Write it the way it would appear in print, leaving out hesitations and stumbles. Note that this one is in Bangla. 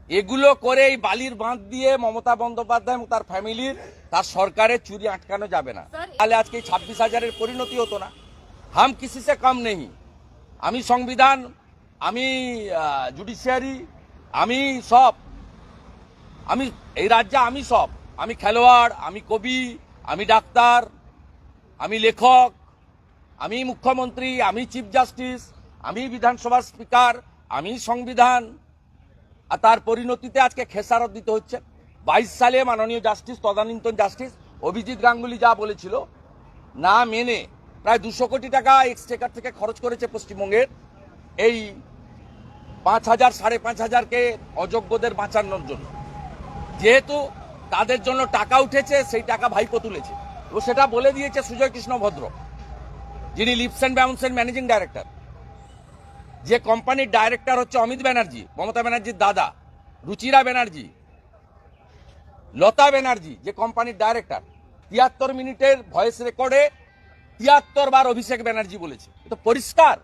এগুলো করে এই বালির বাঁধ দিয়ে মমতা বন্দ্যোপাধ্যায় এবং তার ফ্যামিলির তার সরকারের চুরি আটকানো যাবে না। তাহলে আজকে 26,000-এর পরিণতি হতো না। হাম কিসি সে কম নেই। আমি সংবিধান, আমি জুডিশিয়ারি, আমি সব, আমি এই রাজ্যে আমি সব, আমি খেলোয়াড়, আমি কবি, আমি ডাক্তার, আমি লেখক, আমি মুখ্যমন্ত্রী, আমি চিফ জাস্টিস, আমি বিধানসভার স্পিকার, আমি সংবিধান। আর তার পরিণতিতে আজকে খেসারত দিতে হচ্ছে। 22 সালে মাননীয় জাস্টিস, তদানীন্তন জাস্টিস অভিজিৎ গাঙ্গুলি যা বলেছিল না মেনে প্রায় 200 কোটি টাকা এক্সচেকার থেকে খরচ করেছে পশ্চিমবঙ্গের এই 5,000 5,500-কে অযোগ্যদের বাঁচানোর জন্য। যেহেতু তাদের জন্য টাকা উঠেছে, সেই টাকা ভাইপো তুলেছে এবং সেটা বলে দিয়েছে সুজয় কৃষ্ণ ভদ্র, যিনি লিপস অ্যান্ড বাউন্সের ম্যানেজিং ডাইরেক্টর। যে কোম্পানির ডাইরেক্টর হচ্ছে অমিত ব্যানার্জি, মমতা ব্যানার্জির দাদা, রুচিরা ব্যানার্জি, লতা ব্যানার্জি, যে কোম্পানির ডাইরেক্টর 73 মিনিটের ভয়েস রেকর্ডে 73 বার অভিষেক ব্যানার্জি বলেছে। তো পরিষ্কার